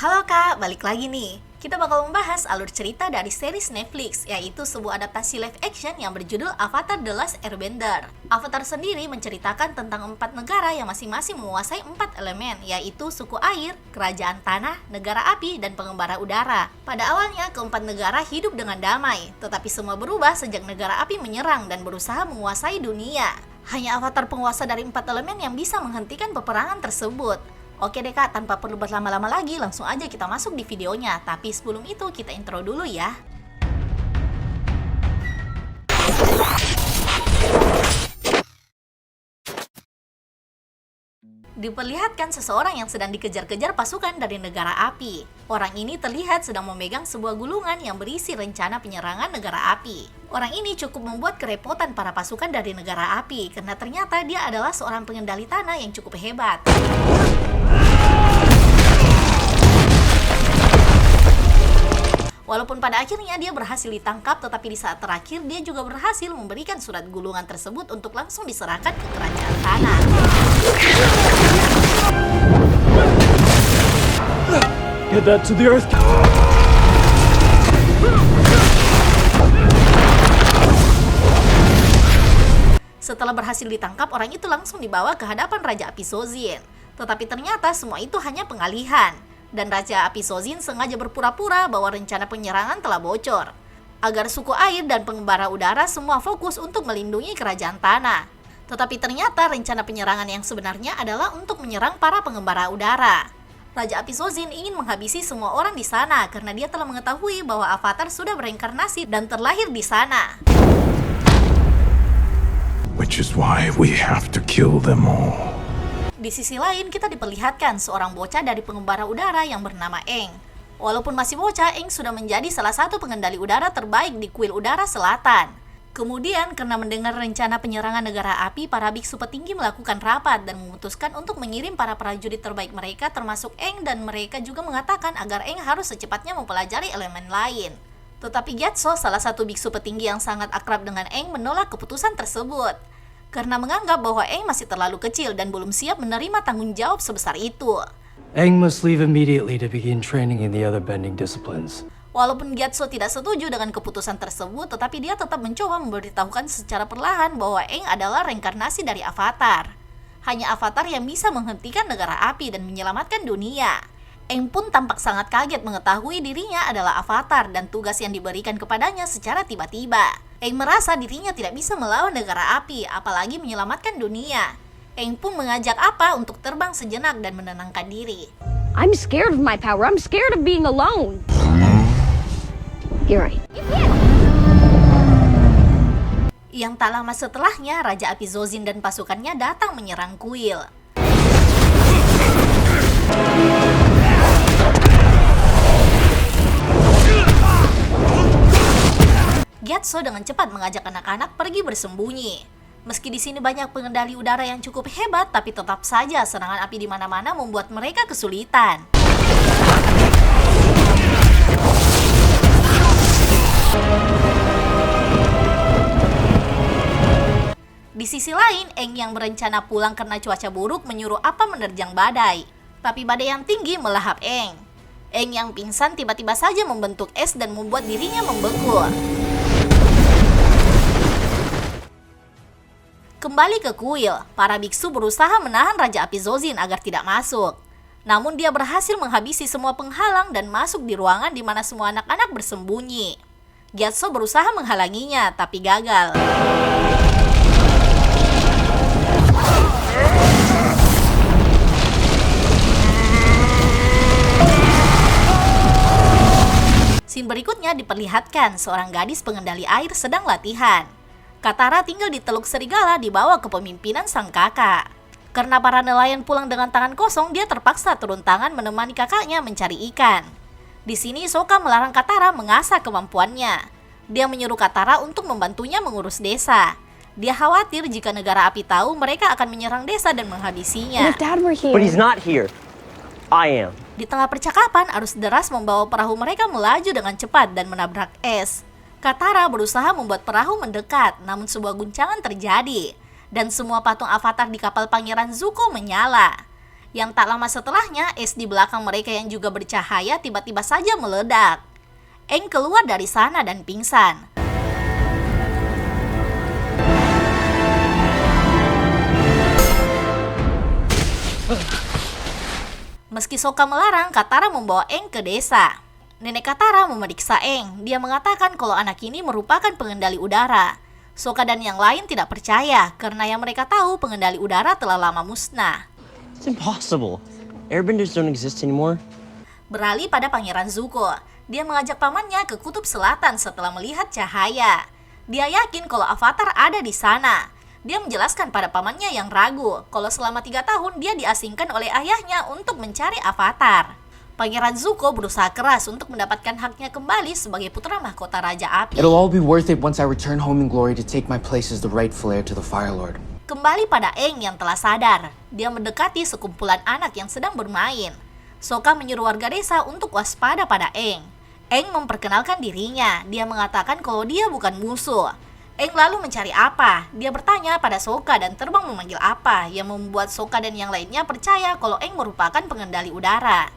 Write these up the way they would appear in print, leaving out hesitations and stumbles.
Halo Kak, balik lagi nih. Kita bakal membahas alur cerita dari series Netflix, yaitu sebuah adaptasi live action yang berjudul Avatar: The Last Airbender. Avatar sendiri menceritakan tentang 4 negara yang masing-masing menguasai 4 elemen, yaitu suku air, kerajaan tanah, negara api, dan pengembara udara. Pada awalnya, keempat negara hidup dengan damai, tetapi semua berubah sejak negara api menyerang dan berusaha menguasai dunia. Hanya Avatar penguasa dari 4 elemen yang bisa menghentikan peperangan tersebut. Oke deh Kak, tanpa perlu berlama-lama lagi, langsung aja kita masuk di videonya. Tapi sebelum itu, kita intro dulu ya. Diperlihatkan seseorang yang sedang dikejar-kejar pasukan dari negara api. Orang ini terlihat sedang memegang sebuah gulungan yang berisi rencana penyerangan negara api. Orang ini cukup membuat kerepotan para pasukan dari negara api, karena ternyata dia adalah seorang pengendali tanah yang cukup hebat. Walaupun pada akhirnya dia berhasil ditangkap, tetapi di saat terakhir dia juga berhasil memberikan surat gulungan tersebut untuk langsung diserahkan ke kerajaan tanah. Get that to the earth. Setelah berhasil ditangkap, orang itu langsung dibawa ke hadapan Raja Api Sozin. Tetapi ternyata semua itu hanya pengalihan. Dan Raja Api Sozin sengaja berpura-pura bahwa rencana penyerangan telah bocor, agar suku air dan pengembara udara semua fokus untuk melindungi kerajaan tanah. Tetapi ternyata rencana penyerangan yang sebenarnya adalah untuk menyerang para pengembara udara. Raja Api Sozin ingin menghabisi semua orang di sana karena dia telah mengetahui bahwa Avatar sudah bereinkarnasi dan terlahir di sana. Which is why we have to kill them all. Di sisi lain, kita diperlihatkan seorang bocah dari pengembara udara yang bernama Aang. Walaupun masih bocah, Aang sudah menjadi salah satu pengendali udara terbaik di kuil udara selatan. Kemudian, karena mendengar rencana penyerangan negara api, para biksu petinggi melakukan rapat dan memutuskan untuk mengirim para prajurit terbaik mereka termasuk Aang, dan mereka juga mengatakan agar Aang harus secepatnya mempelajari elemen lain. Tetapi Gyatso, salah satu biksu petinggi yang sangat akrab dengan Aang, menolak keputusan tersebut karena menganggap bahwa Aang masih terlalu kecil dan belum siap menerima tanggung jawab sebesar itu. Aang must leave immediately to begin training in the other bending disciplines. Walaupun Gyatso tidak setuju dengan keputusan tersebut, tetapi dia tetap mencoba memberitahukan secara perlahan bahwa Aang adalah reinkarnasi dari Avatar. Hanya Avatar yang bisa menghentikan negara api dan menyelamatkan dunia. Aang pun tampak sangat kaget mengetahui dirinya adalah Avatar dan tugas yang diberikan kepadanya secara tiba-tiba. Aang merasa dirinya tidak bisa melawan negara api, apalagi menyelamatkan dunia. Aang pun mengajak Appa untuk terbang sejenak dan menenangkan diri. I'm scared of my power. I'm scared of being alone. You're right. Yang tak lama setelahnya, Raja Api Sozin dan pasukannya datang menyerang kuil. Gyatso dengan cepat mengajak anak-anak pergi bersembunyi. Meski di sini banyak pengendali udara yang cukup hebat, tapi tetap saja serangan api di mana-mana membuat mereka kesulitan. Di sisi lain, Aang yang berencana pulang karena cuaca buruk menyuruh Appa menerjang badai. Tapi badai yang tinggi melahap Aang. Aang yang pingsan tiba-tiba saja membentuk es dan membuat dirinya membeku. Kembali ke kuil, para biksu berusaha menahan Raja Api Sozin agar tidak masuk. Namun dia berhasil menghabisi semua penghalang dan masuk di ruangan di mana semua anak-anak bersembunyi. Gyatso berusaha menghalanginya, tapi gagal. Scene berikutnya diperlihatkan seorang gadis pengendali air sedang latihan. Katara tinggal di Teluk Serigala di bawah kepemimpinan sang kakak. Karena para nelayan pulang dengan tangan kosong, dia terpaksa turun tangan menemani kakaknya mencari ikan. Di sini Sokka melarang Katara mengasah kemampuannya. Dia menyuruh Katara untuk membantunya mengurus desa. Dia khawatir jika negara api tahu, mereka akan menyerang desa dan menghabisinya. If Dad were here. But he's not here. I am. Di tengah percakapan, arus deras membawa perahu mereka melaju dengan cepat dan menabrak es. Katara berusaha membuat perahu mendekat, namun sebuah guncangan terjadi, dan semua patung Avatar di kapal Pangeran Zuko menyala. Yang tak lama setelahnya, es di belakang mereka yang juga bercahaya tiba-tiba saja meledak. Aang keluar dari sana dan pingsan. Meski Sokka melarang, Katara membawa Aang ke desa. Nenek Katara memeriksa Aang. Dia mengatakan kalau anak ini merupakan pengendali udara. Sokka dan yang lain tidak percaya karena yang mereka tahu pengendali udara telah lama musnah. It's impossible. Airbenders don't exist anymore. Beralih pada Pangeran Zuko. Dia mengajak pamannya ke kutub selatan setelah melihat cahaya. Dia yakin kalau Avatar ada di sana. Dia menjelaskan pada pamannya yang ragu kalau selama 3 tahun dia diasingkan oleh ayahnya untuk mencari Avatar. Pangeran Zuko berusaha keras untuk mendapatkan haknya kembali sebagai putra mahkota Raja Api. It'll all be worth it once I return home in glory to take my place as the rightful heir to the Fire Lord. Kembali pada Aang yang telah sadar. Dia mendekati sekumpulan anak yang sedang bermain. Sokka menyuruh warga desa untuk waspada pada Aang. Aang memperkenalkan dirinya. Dia mengatakan kalau dia bukan musuh. Aang lalu mencari apa? Dia bertanya pada Sokka dan terbang memanggil apa yang membuat Sokka dan yang lainnya percaya kalau Aang merupakan pengendali udara.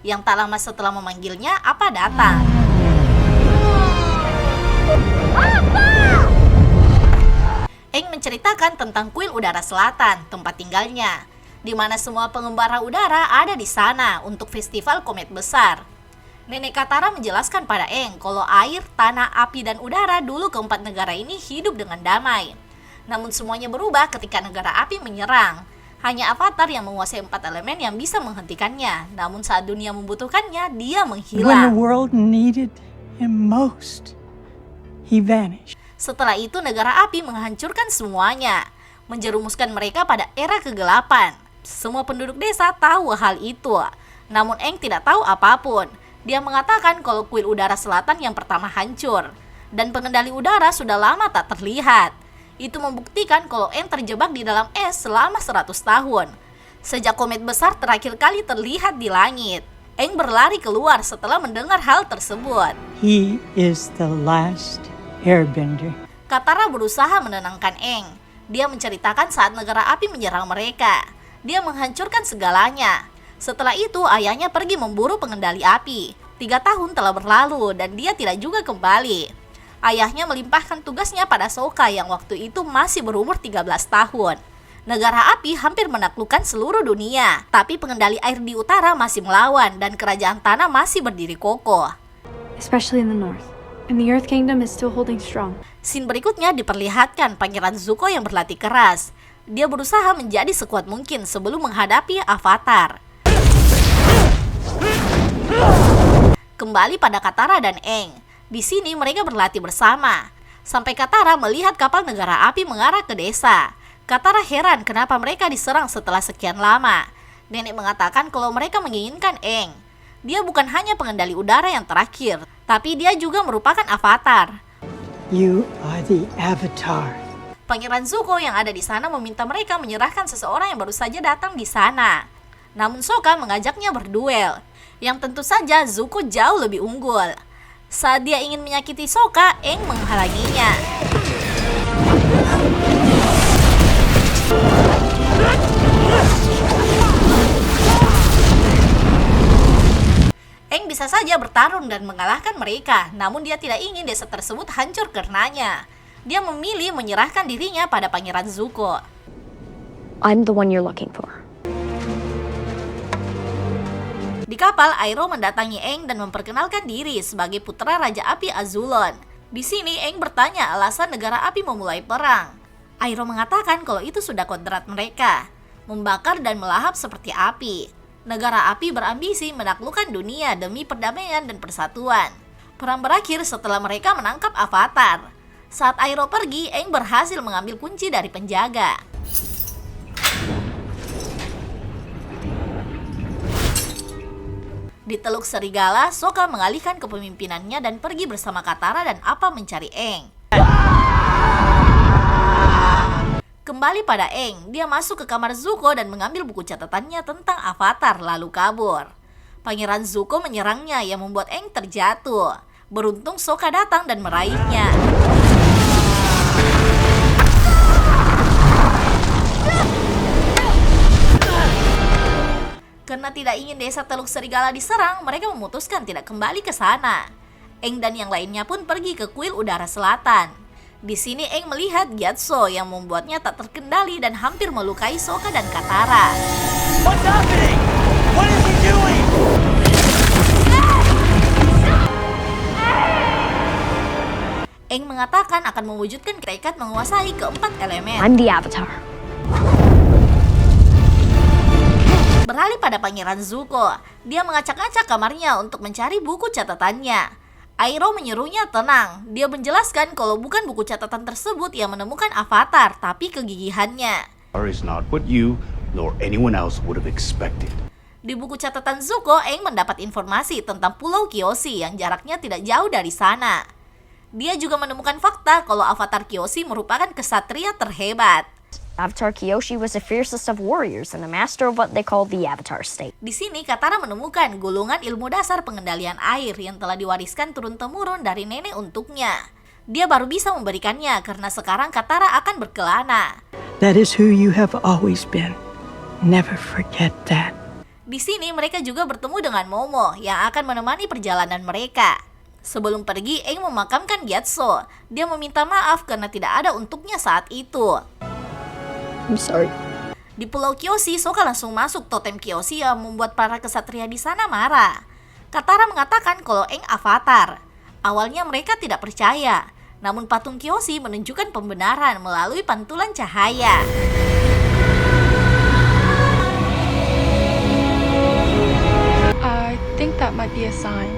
Yang tak lama setelah memanggilnya, apa datang. Aang menceritakan tentang kuil udara selatan, tempat tinggalnya, di mana semua pengembara udara ada di sana untuk festival komet besar. Nenek Katara menjelaskan pada Aang kalau air, tanah, api, dan udara dulu keempat negara ini hidup dengan damai. Namun semuanya berubah ketika negara api menyerang. Hanya Avatar yang menguasai 4 elemen yang bisa menghentikannya. Namun saat dunia membutuhkannya, dia When the menghilang. world needed him most, he vanished. Setelah itu negara api menghancurkan semuanya, menjerumuskan mereka pada era kegelapan. Semua penduduk desa tahu hal itu. Namun Aang tidak tahu apapun. Dia mengatakan kalau kuil udara selatan yang pertama hancur. Dan pengendali udara sudah lama tak terlihat. Itu membuktikan kalau Aang terjebak di dalam es selama 100 tahun. Sejak komet besar terakhir kali terlihat di langit. Aang berlari keluar setelah mendengar hal tersebut. He is the last airbender. Katara berusaha menenangkan Aang. Dia menceritakan saat negara api menyerang mereka. Dia menghancurkan segalanya. Setelah itu ayahnya pergi memburu pengendali api. 3 tahun telah berlalu dan dia tidak juga kembali. Ayahnya melimpahkan tugasnya pada Sokka yang waktu itu masih berumur 13 tahun. Negara api hampir menaklukkan seluruh dunia, tapi pengendali air di utara masih melawan dan kerajaan tanah masih berdiri kokoh. Especially in the north. And the Earth Kingdom is still holding strong. Scene berikutnya diperlihatkan Pangeran Zuko yang berlatih keras. Dia berusaha menjadi sekuat mungkin sebelum menghadapi Avatar. Kembali pada Katara dan Aang. Di sini mereka berlatih bersama. Sampai Katara melihat kapal negara api mengarah ke desa. Katara heran kenapa mereka diserang setelah sekian lama. Nenek mengatakan kalau mereka menginginkan Aang. Dia bukan hanya pengendali udara yang terakhir, tapi dia juga merupakan Avatar. You are the Avatar. Pangeran Zuko yang ada di sana meminta mereka menyerahkan seseorang yang baru saja datang di sana. Namun Sokka mengajaknya berduel, yang tentu saja Zuko jauh lebih unggul. Saat dia ingin menyakiti Sokka, Aang menghalanginya. Aang bisa saja bertarung dan mengalahkan mereka, namun dia tidak ingin desa tersebut hancur karenanya. Dia memilih menyerahkan dirinya pada Pangeran Zuko. I'm the one you're looking for. Di kapal, Iroh mendatangi Aang dan memperkenalkan diri sebagai putra Raja Api Azulon. Di sini, Aang bertanya alasan negara api memulai perang. Iroh mengatakan kalau itu sudah kodrat mereka, membakar dan melahap seperti api. Negara api berambisi menaklukkan dunia demi perdamaian dan persatuan. Perang berakhir setelah mereka menangkap Avatar. Saat Iroh pergi, Aang berhasil mengambil kunci dari penjaga. Di Teluk Serigala, Sokka mengalihkan kepemimpinannya dan pergi bersama Katara dan Appa mencari Aang. Kembali pada Aang, dia masuk ke kamar Zuko dan mengambil buku catatannya tentang Avatar lalu kabur. Pangeran Zuko menyerangnya yang membuat Aang terjatuh. Beruntung Sokka datang dan meraihnya. Karena tidak ingin desa Teluk Serigala diserang, mereka memutuskan tidak kembali ke sana. Aang dan yang lainnya pun pergi ke kuil udara selatan. Di sini Aang melihat Gyatso yang membuatnya tak terkendali dan hampir melukai Sokka dan Katara. What's happening? What is he doing? Aang mengatakan akan mewujudkan tekad menguasai keempat elemen. I'm the Avatar. Beralih pada Pangeran Zuko, dia mengacak-acak kamarnya untuk mencari buku catatannya. Iroh menyuruhnya tenang. Dia menjelaskan kalau bukan buku catatan tersebut yang menemukan Avatar, tapi kegigihannya. Is not what you nor anyone else would have expected. Di buku catatan Zuko, Aang mendapat informasi tentang Pulau Kyoshi yang jaraknya tidak jauh dari sana. Dia juga menemukan fakta kalau Avatar Kyoshi merupakan kesatria terhebat. Avatar Kyoshi was the fiercest of warriors and a master of what they call the Avatar state. Di sini Katara menemukan gulungan ilmu dasar pengendalian air yang telah diwariskan turun-temurun dari nenek untuknya. Dia baru bisa memberikannya karena sekarang Katara akan berkelana. That is who you have always been. Never forget that. Di sini mereka juga bertemu dengan Momo yang akan menemani perjalanan mereka. Sebelum pergi, Aang memakamkan Gyatso. Dia meminta maaf karena tidak ada untuknya saat itu. I'm sorry. Di Pulau Kyoshi, Sokka langsung masuk totem Kyoshi yang membuat para kesatria di sana marah. Katara mengatakan kalau Aang Avatar. Awalnya mereka tidak percaya, namun patung Kyoshi menunjukkan pembenaran melalui pantulan cahaya. I think that might be a sign.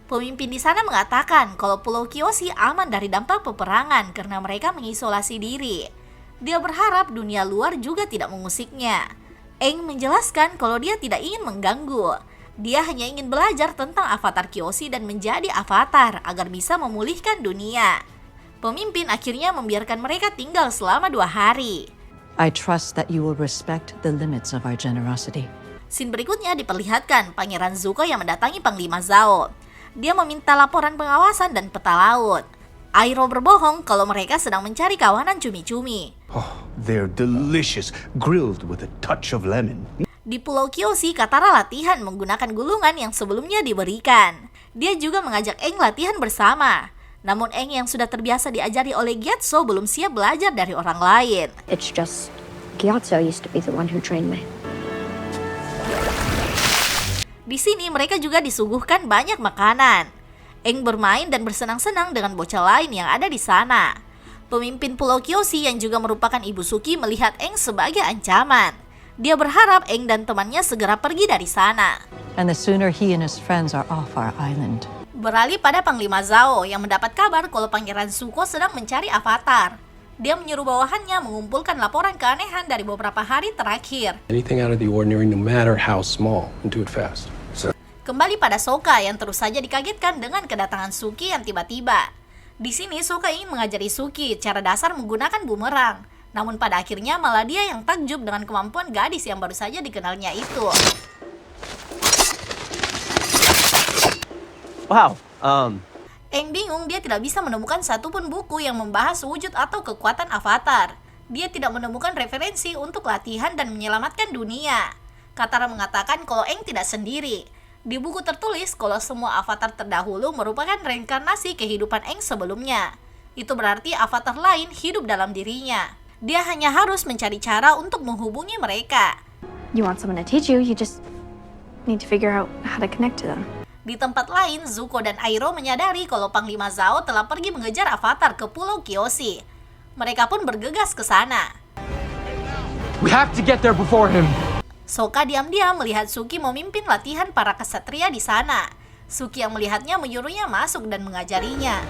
Pemimpin di sana mengatakan kalau Pulau Kyoshi aman dari dampak peperangan karena mereka mengisolasi diri. Dia berharap dunia luar juga tidak mengusiknya. Aang menjelaskan kalau dia tidak ingin mengganggu. Dia hanya ingin belajar tentang Avatar Kyoshi dan menjadi Avatar agar bisa memulihkan dunia. Pemimpin akhirnya membiarkan mereka tinggal selama 2 hari. I trust that you will respect the limits of our generosity. Scene berikutnya diperlihatkan Pangeran Zuko yang mendatangi Panglima Zhao. Dia meminta laporan pengawasan dan peta laut. Iroh berbohong kalau mereka sedang mencari kawanan cumi-cumi. Oh, they're delicious, grilled with a touch of lemon. Di Pulau Kyoshi, Katara latihan menggunakan gulungan yang sebelumnya diberikan. Dia juga mengajak Aang latihan bersama. Namun Aang yang sudah terbiasa diajari oleh Gyatso belum siap belajar dari orang lain. It's just Gyatso used to be the one who trained me. Di sini mereka juga disuguhkan banyak makanan. Aang bermain dan bersenang-senang dengan bocah lain yang ada di sana. Pemimpin Pulau Kyoshi yang juga merupakan Ibu Suki melihat Aang sebagai ancaman. Dia berharap Aang dan temannya segera pergi dari sana. And the sooner he and his friends are off our island. Beralih pada Panglima Zhao yang mendapat kabar kalau Pangeran Zuko sedang mencari Avatar. Dia menyuruh bawahannya mengumpulkan laporan keanehan dari beberapa hari terakhir. Anything out of the ordinary, no matter how small, and do it fast. Kembali pada Sokka yang terus saja dikagetkan dengan kedatangan Suki yang tiba-tiba. Di sini Sokka ingin mengajari Suki cara dasar menggunakan bumerang. Namun pada akhirnya malah dia yang takjub dengan kemampuan gadis yang baru saja dikenalnya itu. Wow. Aang bingung dia tidak bisa menemukan satupun buku yang membahas wujud atau kekuatan Avatar. Dia tidak menemukan referensi untuk latihan dan menyelamatkan dunia. Katara mengatakan kalau Aang tidak sendiri. Di buku tertulis kalau semua avatar terdahulu merupakan reinkarnasi kehidupan Aang sebelumnya. Itu berarti avatar lain hidup dalam dirinya. Dia hanya harus mencari cara untuk menghubungi mereka. You want someone to teach you, you just need to figure out how to connect to them. Di tempat lain, Zuko dan Iroh menyadari kalau Panglima Zhao telah pergi mengejar Avatar ke Pulau Kyoshi. Mereka pun bergegas ke sana. We have to get there before him. Sokka diam-diam melihat Suki memimpin latihan para kesatria di sana. Suki yang melihatnya menyuruhnya masuk dan mengajarinya.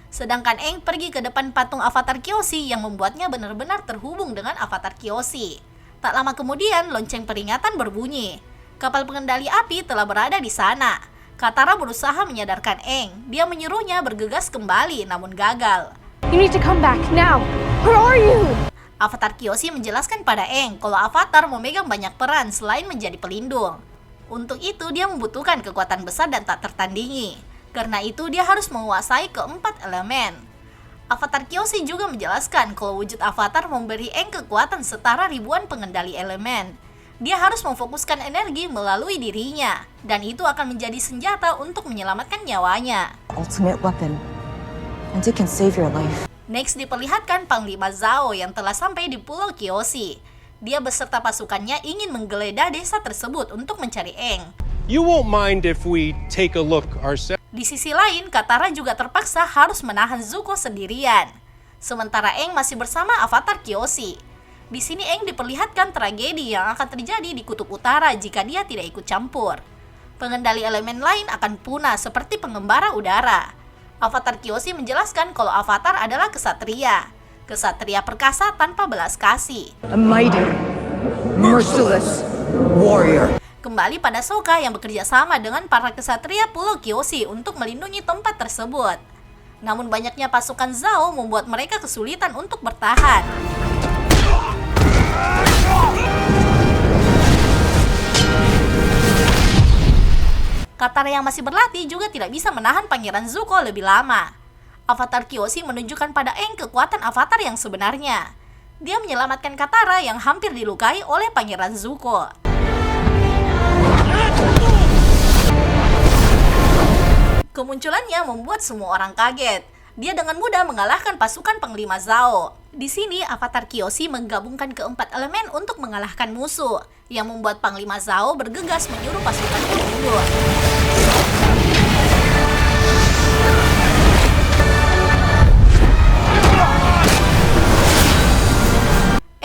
Sedangkan Aang pergi ke depan patung Avatar Kyoshi yang membuatnya benar-benar terhubung dengan Avatar Kyoshi. Tak lama kemudian, lonceng peringatan berbunyi. Kapal pengendali api telah berada di sana. Katara berusaha menyadarkan Aang. Dia menyuruhnya bergegas kembali, namun gagal. You need to come back now. Where are you? Avatar Kyoshi menjelaskan pada Aang kalau Avatar memegang banyak peran selain menjadi pelindung. Untuk itu dia membutuhkan kekuatan besar dan tak tertandingi. Karena itu dia harus menguasai keempat elemen. Avatar Kyoshi juga menjelaskan kalau wujud avatar memberi Aang kekuatan setara ribuan pengendali elemen. Dia harus memfokuskan energi melalui dirinya, dan itu akan menjadi senjata untuk menyelamatkan nyawanya. Ultimate weapon, and it can save your life. Next diperlihatkan Panglima Zhao yang telah sampai di Pulau Kyoshi. Dia beserta pasukannya ingin menggeledah desa tersebut untuk mencari Aang. You won't mind if we take a look ourselves? Di sisi lain, Katara juga terpaksa harus menahan Zuko sendirian. Sementara Aang masih bersama Avatar Kyoshi. Di sini Aang diperlihatkan tragedi yang akan terjadi di Kutub Utara jika dia tidak ikut campur. Pengendali elemen lain akan punah seperti pengembara udara. Avatar Kyoshi menjelaskan kalau Avatar adalah kesatria. Kesatria perkasa tanpa belas kasih. A mighty, merciless warrior. Kembali pada Sokka yang bekerja sama dengan para kesatria Pulau Kyoshi untuk melindungi tempat tersebut. Namun banyaknya pasukan Zhao membuat mereka kesulitan untuk bertahan. Katara yang masih berlatih juga tidak bisa menahan Pangeran Zuko lebih lama. Avatar Kyoshi menunjukkan pada Aang kekuatan Avatar yang sebenarnya. Dia menyelamatkan Katara yang hampir dilukai oleh Pangeran Zuko. Kemunculannya membuat semua orang kaget. Dia dengan mudah mengalahkan pasukan Panglima Zhao. Di sini, Avatar Kyoshi menggabungkan keempat elemen untuk mengalahkan musuh, yang membuat Panglima Zhao bergegas menyuruh pasukannya mundur.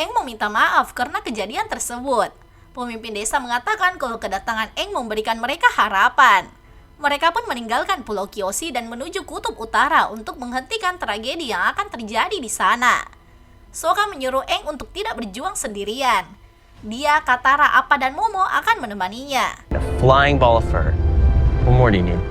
Aang meminta maaf karena kejadian tersebut. Pemimpin desa mengatakan kalau kedatangan Aang memberikan mereka harapan. Mereka pun meninggalkan Pulau Kyoshi dan menuju Kutub Utara untuk menghentikan tragedi yang akan terjadi di sana. Sokka menyuruh Aang untuk tidak berjuang sendirian. Dia, Katara, Appa, dan Momo akan menemaninya. A flying ball of fur. What more do you need?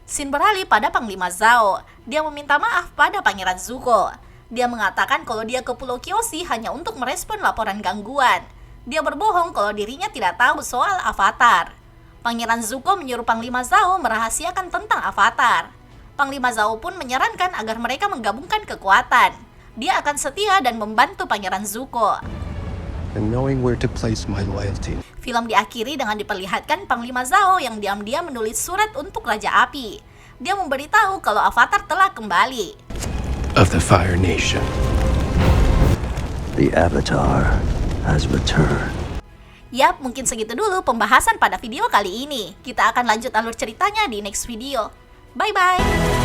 Scene beralih pada Panglima Zhao. Dia meminta maaf pada Pangeran Zuko. Dia mengatakan kalau dia ke Pulau Kyoshi hanya untuk merespon laporan gangguan. Dia berbohong kalau dirinya tidak tahu soal Avatar. Pangeran Zuko menyuruh Panglima Zhao merahasiakan tentang Avatar. Panglima Zhao pun menyarankan agar mereka menggabungkan kekuatan. Dia akan setia dan membantu Pangeran Zuko. And knowing where to place my loyalty. Film diakhiri dengan diperlihatkan Panglima Zhao yang diam-diam menulis surat untuk Raja Api. Dia memberitahu kalau Avatar telah kembali. Of the Fire Nation. The Avatar has returned. Yap, mungkin segitu dulu pembahasan pada video kali ini. Kita akan lanjut alur ceritanya di next video. Bye-bye!